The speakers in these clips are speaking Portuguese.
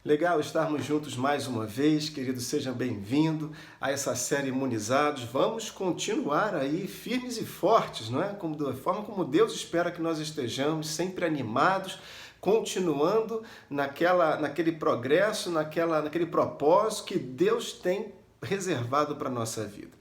Legal estarmos juntos mais uma vez, querido, seja bem-vindo a essa série Imunizados. Vamos continuar aí firmes e fortes, não é? Da forma como Deus espera que nós estejamos, sempre animados, continuando naquele progresso, naquele propósito que Deus tem reservado para a nossa vida.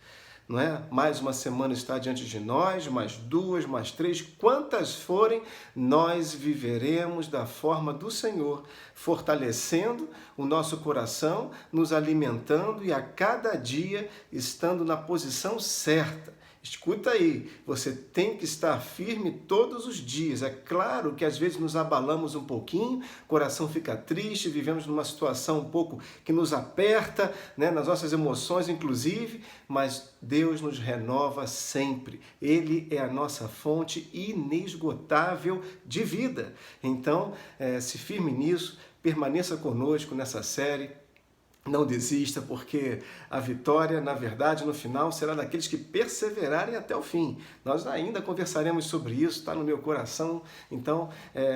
Não é? Mais uma semana está diante de nós, mais duas, mais três, quantas forem, nós viveremos da forma do Senhor, fortalecendo o nosso coração, nos alimentando e a cada dia estando na posição certa. Escuta aí, você tem que estar firme todos os dias. É claro que às vezes nos abalamos um pouquinho, o coração fica triste, vivemos numa situação um pouco que nos aperta, né, nas nossas emoções inclusive, mas Deus nos renova sempre. Ele é a nossa fonte inesgotável de vida. Então, se firme nisso, permaneça conosco nessa série. Não desista, porque a vitória, na verdade, no final, será daqueles que perseverarem até o fim. Nós ainda conversaremos sobre isso, está no meu coração, então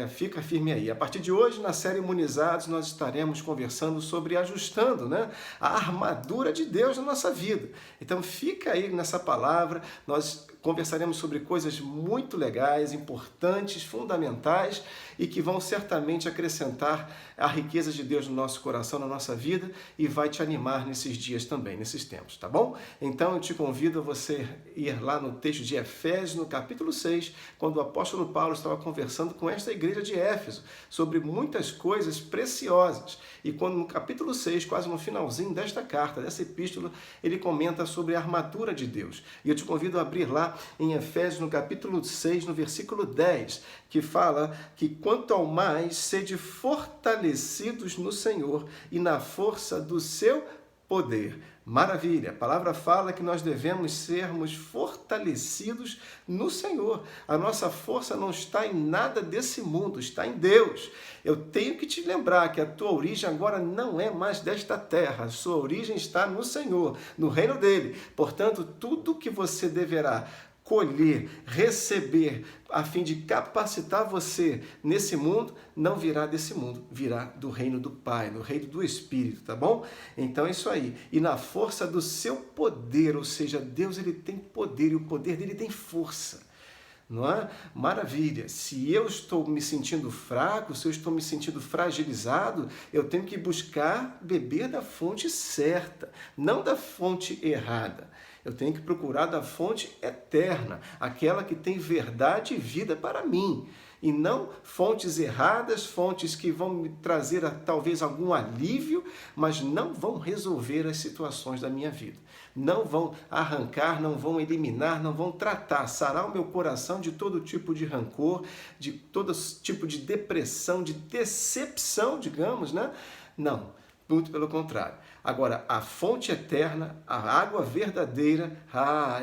fica firme aí. A partir de hoje, na série Imunizados, nós estaremos conversando sobre ajustando, né, a armadura de Deus na nossa vida. Então fica aí nessa palavra, nós conversaremos sobre coisas muito legais, importantes, fundamentais e que vão certamente acrescentar a riqueza de Deus no nosso coração, na nossa vida e vai te animar nesses dias também, nesses tempos, tá bom? Então eu te convido a você ir lá no texto de Efésios, no capítulo 6, quando o apóstolo Paulo estava conversando com esta igreja de Éfeso sobre muitas coisas preciosas. E quando no capítulo 6, quase no finalzinho desta carta, dessa epístola, ele comenta sobre a armadura de Deus. E eu te convido a abrir lá em Efésios, no capítulo 6, no versículo 10, que fala que quanto ao mais, sede fortalecidos no Senhor e na força do seu poder. Maravilha! A palavra fala que nós devemos sermos fortalecidos no Senhor. A nossa força não está em nada desse mundo, está em Deus. Eu tenho que te lembrar que a tua origem agora não é mais desta terra. A sua origem está no Senhor, no reino dele. Portanto, tudo que você deverá colher, receber, a fim de capacitar você nesse mundo, não virá desse mundo, virá do reino do Pai, do reino do Espírito, tá bom? Então é isso aí. E na força do seu poder, ou seja, Deus ele tem poder e o poder dele tem força. Não é? Maravilha. Se eu estou me sentindo fraco, se eu estou me sentindo fragilizado, eu tenho que buscar beber da fonte certa, não da fonte errada. Eu tenho que procurar da fonte eterna, aquela que tem verdade e vida para mim. E não fontes erradas, fontes que vão me trazer talvez algum alívio, mas não vão resolver as situações da minha vida. Não vão arrancar, não vão eliminar, não vão tratar, sarar o meu coração de todo tipo de rancor, de todo tipo de depressão, de decepção, digamos, né? Não, muito pelo contrário. Agora, a fonte eterna, a água verdadeira,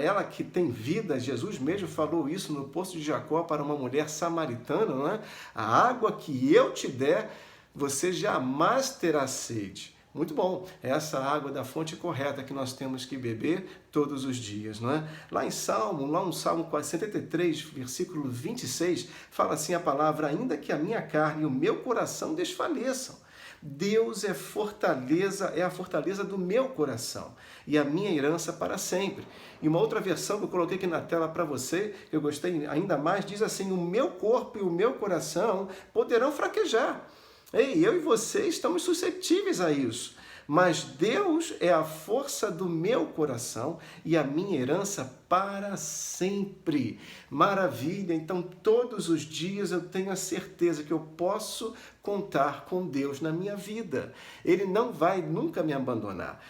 ela que tem vida, Jesus mesmo falou isso no poço de Jacó para uma mulher samaritana, não é? A água que eu te der, você jamais terá sede. Muito bom, essa água da fonte correta que nós temos que beber todos os dias, não é? Lá no Salmo 73, versículo 26, fala assim a palavra, ainda que a minha carne e o meu coração desfaleçam, Deus é a fortaleza do meu coração e a minha herança para sempre. E uma outra versão que eu coloquei aqui na tela para você, que eu gostei ainda mais, diz assim, o meu corpo e o meu coração poderão fraquejar. Ei, eu e você estamos suscetíveis a isso. Mas Deus é a força do meu coração e a minha herança para sempre. Maravilha! Então, todos os dias eu tenho a certeza que eu posso contar com Deus na minha vida. Ele não vai nunca me abandonar.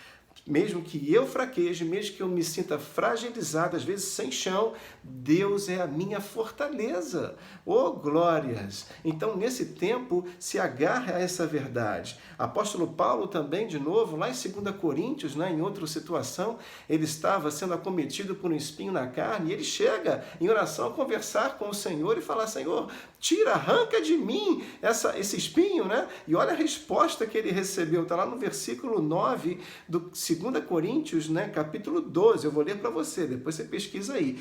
Mesmo que eu fraqueje, mesmo que eu me sinta fragilizado, às vezes sem chão, Deus é a minha fortaleza. Oh, glórias! Então, nesse tempo, se agarre a essa verdade. Apóstolo Paulo também, de novo, lá em 2 Coríntios, né, em outra situação, ele estava sendo acometido por um espinho na carne, e ele chega em oração a conversar com o Senhor e falar, Senhor, tira, arranca de mim esse espinho, né? E olha a resposta que ele recebeu, está lá no versículo 9 do 2 2 Coríntios, né, capítulo 12, eu vou ler para você, depois você pesquisa aí.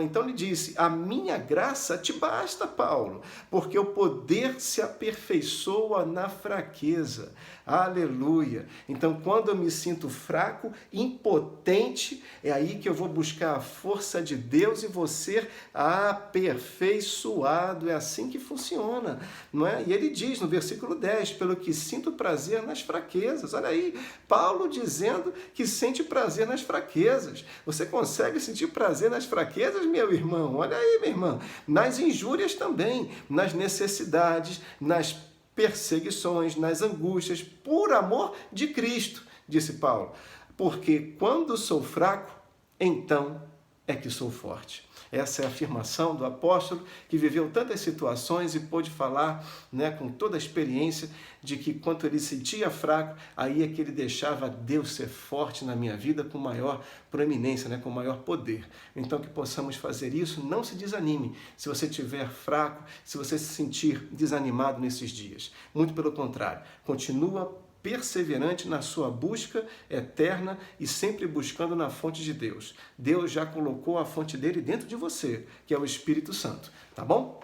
Então lhe disse, a minha graça te basta, Paulo, porque o poder se aperfeiçoa na fraqueza. Aleluia! Então, quando eu me sinto fraco, impotente, é aí que eu vou buscar a força de Deus e vou ser aperfeiçoado. É assim que funciona, não é? E ele diz no versículo 10, pelo que sinto prazer nas fraquezas. Olha aí, Paulo dizendo que sente prazer nas fraquezas. Você consegue sentir prazer nas fraquezas, meu irmão? Olha aí, minha irmã. Nas injúrias também, nas necessidades, nas perseguições, nas angústias, por amor de Cristo, disse Paulo. Porque quando sou fraco, então é que sou forte. Essa é a afirmação do apóstolo que viveu tantas situações e pôde falar, né, com toda a experiência de que quando ele se sentia fraco, aí é que ele deixava Deus ser forte na minha vida com maior proeminência, né, com maior poder. Então que possamos fazer isso, não se desanime se você estiver fraco, se você se sentir desanimado nesses dias. Muito pelo contrário, continua perseverante na sua busca eterna e sempre buscando na fonte de Deus. Deus já colocou a fonte dele dentro de você, que é o Espírito Santo, tá bom?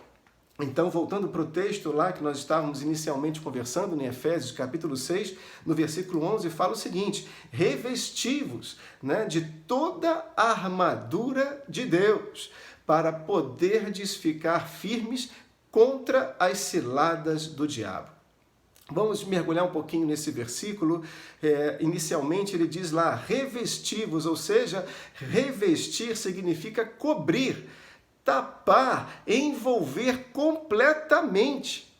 Então, voltando para o texto lá que nós estávamos inicialmente conversando, em Efésios capítulo 6, no versículo 11, fala o seguinte, revesti-vos, né, de toda a armadura de Deus, para poderdes ficar firmes contra as ciladas do diabo. Vamos mergulhar um pouquinho nesse versículo. Inicialmente ele diz lá, revesti-vos, ou seja, revestir significa cobrir, tapar, envolver completamente.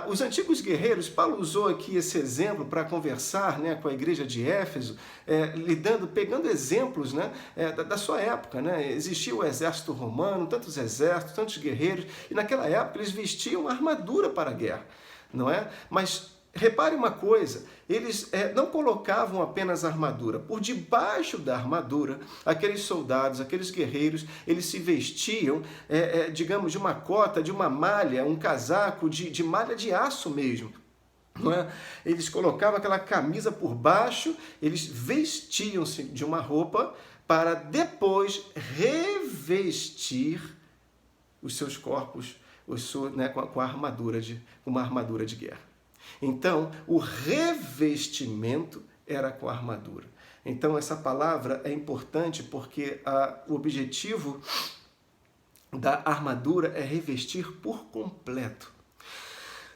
Os antigos guerreiros, Paulo usou aqui esse exemplo para conversar, né, com a igreja de Éfeso, pegando exemplos, né, da sua época. Né? Existia o exército romano, tantos exércitos, tantos guerreiros, e naquela época eles vestiam armadura para a guerra. Não é? Mas repare uma coisa, eles não colocavam apenas armadura. Por debaixo da armadura, aqueles soldados, aqueles guerreiros, eles se vestiam, digamos, de uma cota, de uma malha, um casaco de malha de aço mesmo. Não é? Eles colocavam aquela camisa por baixo, eles vestiam-se de uma roupa para depois revestir os seus corpos com uma armadura de guerra. Então, o revestimento era com a armadura. Então, essa palavra é importante porque o objetivo da armadura é revestir por completo.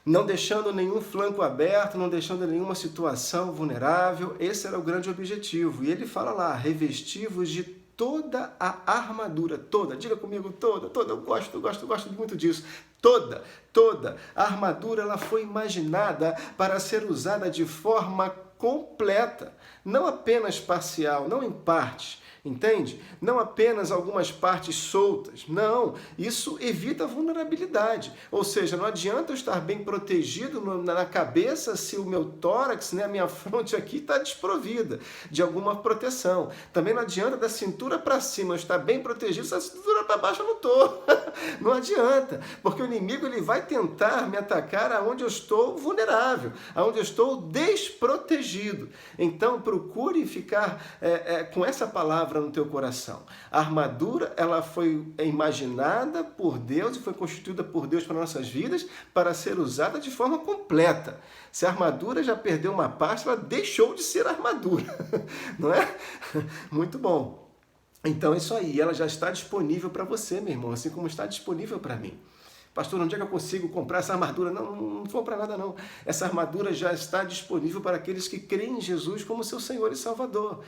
Não deixando nenhum flanco aberto, não deixando nenhuma situação vulnerável. Esse era o grande objetivo. E ele fala lá, revestivos de toda a armadura, toda, diga comigo, toda, eu gosto muito disso, toda a armadura, ela foi imaginada para ser usada de forma completa, não apenas parcial, não em partes, entende? Não apenas algumas partes soltas, não, isso evita a vulnerabilidade, ou seja, não adianta eu estar bem protegido na cabeça se o meu tórax, né, a minha fronte aqui está desprovida de alguma proteção. Também não adianta da cintura para cima eu estar bem protegido, se a cintura para baixo eu não estou. Não adianta, porque o inimigo ele vai tentar me atacar aonde eu estou vulnerável, aonde eu estou desprotegido. Então procure ficar com essa palavra no teu coração. A armadura, ela foi imaginada por Deus e foi constituída por Deus para nossas vidas para ser usada de forma completa. Se a armadura já perdeu uma parte, ela deixou de ser armadura, não é? Muito bom. Então é isso aí, ela já está disponível para você, meu irmão, assim como está disponível para mim. Pastor, onde é que eu consigo comprar essa armadura? Não vou para nada não. Essa armadura já está disponível para aqueles que creem em Jesus como seu Senhor e Salvador.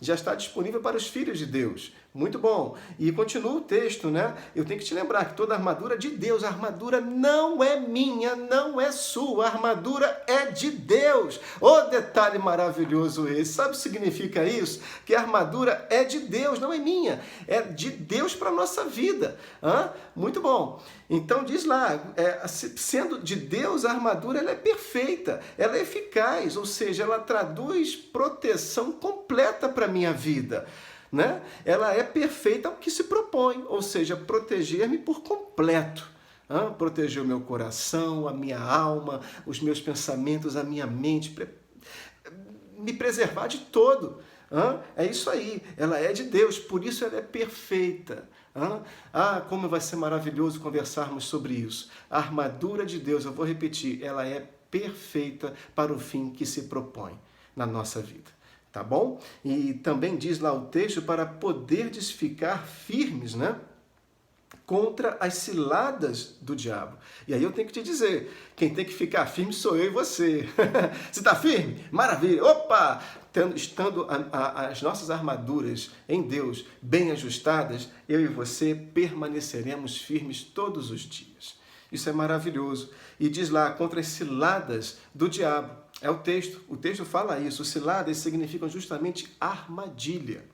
Já está disponível para os filhos de Deus. Muito bom. E continua o texto, né? Eu tenho que te lembrar que toda a armadura é de Deus. A armadura não é minha, não é sua. A armadura é de Deus. Oh, detalhe maravilhoso esse. Sabe o que significa isso? Que a armadura é de Deus, não é minha. É de Deus para a nossa vida. Muito bom. Então diz lá, sendo de Deus, a armadura ela é perfeita, ela é eficaz, ou seja, ela traduz proteção completa para a minha vida. Né? Ela é perfeita ao que se propõe, ou seja, proteger-me por completo. Proteger o meu coração, a minha alma, os meus pensamentos, a minha mente. me preservar de todo. É isso aí, ela é de Deus, por isso ela é perfeita. Como vai ser maravilhoso conversarmos sobre isso. A armadura de Deus, eu vou repetir, ela é perfeita para o fim que se propõe na nossa vida. Tá bom? E também diz lá o texto para poderdes ficar firmes, né? Contra as ciladas do diabo. E aí eu tenho que te dizer, quem tem que ficar firme sou eu e você. Você está firme? Maravilha! Opa! Estando as nossas armaduras em Deus bem ajustadas, eu e você permaneceremos firmes todos os dias. Isso é maravilhoso. E diz lá, contra as ciladas do diabo. É o texto fala isso. Ciladas significam justamente armadilha.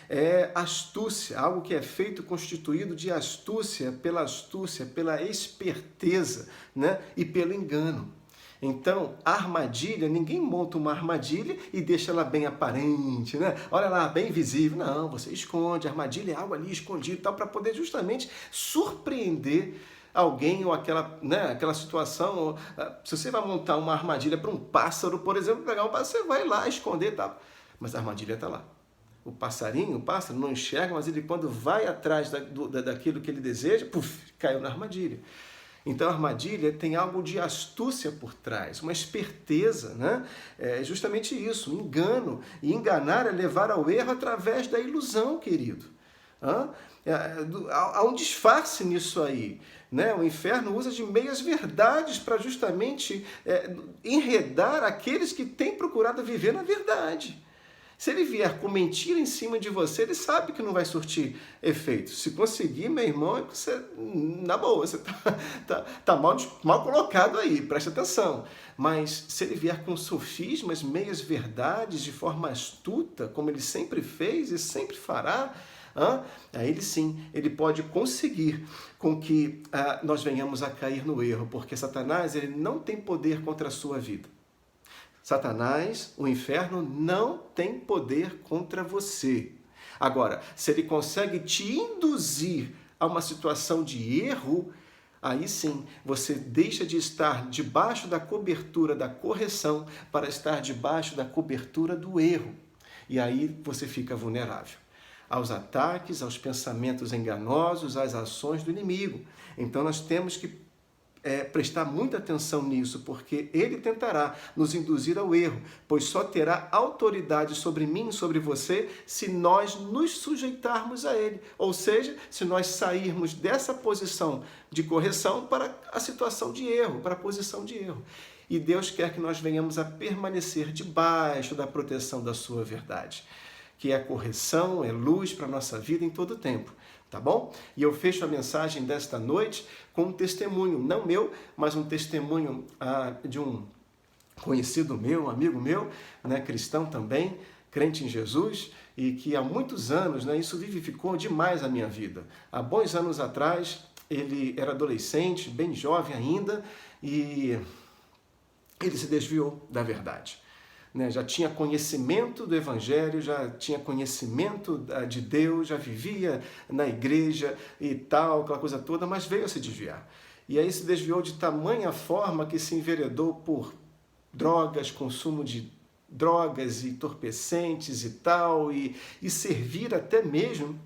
É astúcia, algo que é feito, constituído de astúcia, pela esperteza, né? E pelo engano. Então, armadilha, ninguém monta uma armadilha e deixa ela bem aparente, né? Olha lá, bem visível. Não, você esconde, armadilha é algo ali escondido, tal, para poder justamente surpreender alguém ou aquela situação. Se você vai montar uma armadilha para um pássaro, por exemplo, pegar um pássaro, você vai lá esconder, tal. Mas a armadilha está lá. O pássaro não enxerga, mas ele quando vai atrás daquilo que ele deseja, caiu na armadilha. Então a armadilha tem algo de astúcia por trás, uma esperteza, né? É justamente isso, um engano. E enganar é levar ao erro através da ilusão, querido. Há um disfarce nisso aí. Né? O inferno usa de meias verdades para justamente enredar aqueles que têm procurado viver na verdade. Se ele vier com mentira em cima de você, ele sabe que não vai surtir efeito. Se conseguir, meu irmão, você, na boa, você tá mal colocado aí, presta atenção. Mas se ele vier com sofismas, meias verdades, de forma astuta, como ele sempre fez e sempre fará, aí ele sim, ele pode conseguir com que nós venhamos a cair no erro, porque Satanás ele não tem poder contra a sua vida. Satanás, o inferno, não tem poder contra você. Agora, se ele consegue te induzir a uma situação de erro, aí sim, você deixa de estar debaixo da cobertura da correção para estar debaixo da cobertura do erro. E aí você fica vulnerável aos ataques, aos pensamentos enganosos, às ações do inimigo. Então nós temos que prestar muita atenção nisso, porque ele tentará nos induzir ao erro, pois só terá autoridade sobre mim e sobre você se nós nos sujeitarmos a ele, ou seja, se nós sairmos dessa posição de correção para a situação de erro, para a posição de erro. E Deus quer que nós venhamos a permanecer debaixo da proteção da sua verdade, que é correção, é luz para a nossa vida em todo o tempo. Tá bom? E eu fecho a mensagem desta noite com um testemunho, não meu, mas um testemunho de um conhecido meu, um amigo meu, né, cristão também, crente em Jesus, e que há muitos anos, né, isso vivificou demais a minha vida. Há bons anos atrás, ele era adolescente, bem jovem ainda, e ele se desviou da verdade. Já tinha conhecimento do Evangelho, já tinha conhecimento de Deus, já vivia na igreja e tal, aquela coisa toda, mas veio a se desviar. E aí se desviou de tamanha forma que se enveredou por drogas, consumo de drogas e entorpecentes e tal, e servir até mesmo,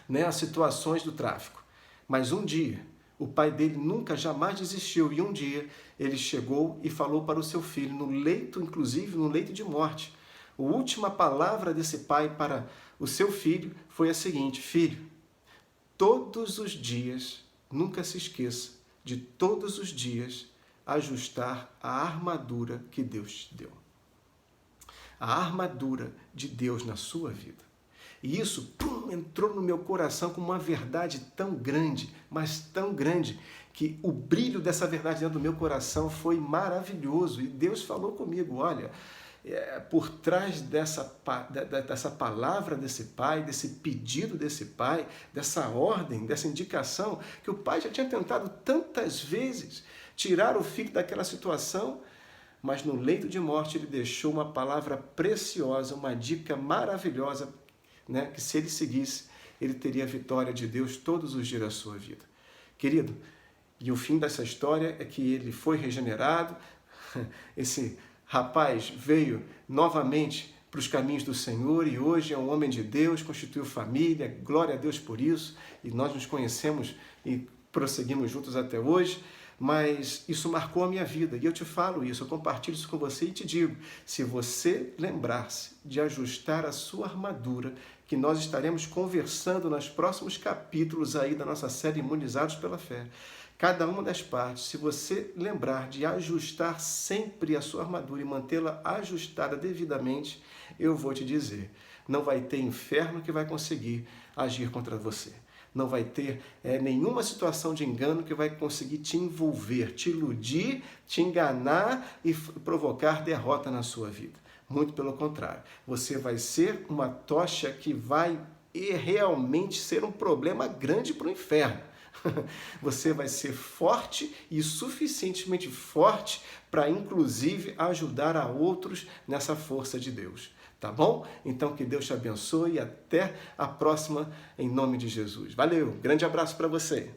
né, a situações do tráfico. Mas um dia, o pai dele nunca, jamais desistiu. E um dia ele chegou e falou para o seu filho, no leito, inclusive no leito de morte. A última palavra desse pai para o seu filho foi a seguinte: filho, todos os dias, nunca se esqueça de todos os dias ajustar a armadura que Deus te deu. A armadura de Deus na sua vida. E isso entrou no meu coração como uma verdade tão grande, mas tão grande, que o brilho dessa verdade dentro do meu coração foi maravilhoso. E Deus falou comigo, olha, por trás dessa palavra desse pai, desse pedido desse pai, dessa ordem, dessa indicação, que o pai já tinha tentado tantas vezes tirar o filho daquela situação, mas no leito de morte ele deixou uma palavra preciosa, uma dica maravilhosa, né, que se ele seguisse, ele teria a vitória de Deus todos os dias da sua vida. Querido, e o fim dessa história é que ele foi regenerado, esse rapaz veio novamente para os caminhos do Senhor e hoje é um homem de Deus, constituiu família, glória a Deus por isso, e nós nos conhecemos e prosseguimos juntos até hoje, mas isso marcou a minha vida e eu te falo isso, eu compartilho isso com você e te digo, se você lembrar-se de ajustar a sua armadura, que nós estaremos conversando nos próximos capítulos aí da nossa série Imunizados pela Fé, cada uma das partes, se você lembrar de ajustar sempre a sua armadura e mantê-la ajustada devidamente, eu vou te dizer, não vai ter inferno que vai conseguir agir contra você. Não vai ter nenhuma situação de engano que vai conseguir te envolver, te iludir, te enganar e provocar derrota na sua vida. Muito pelo contrário, você vai ser uma tocha que vai realmente ser um problema grande para o inferno. Você vai ser forte e suficientemente forte para, inclusive, ajudar a outros nessa força de Deus. Tá bom? Então, que Deus te abençoe e até a próxima, em nome de Jesus. Valeu, grande abraço para você.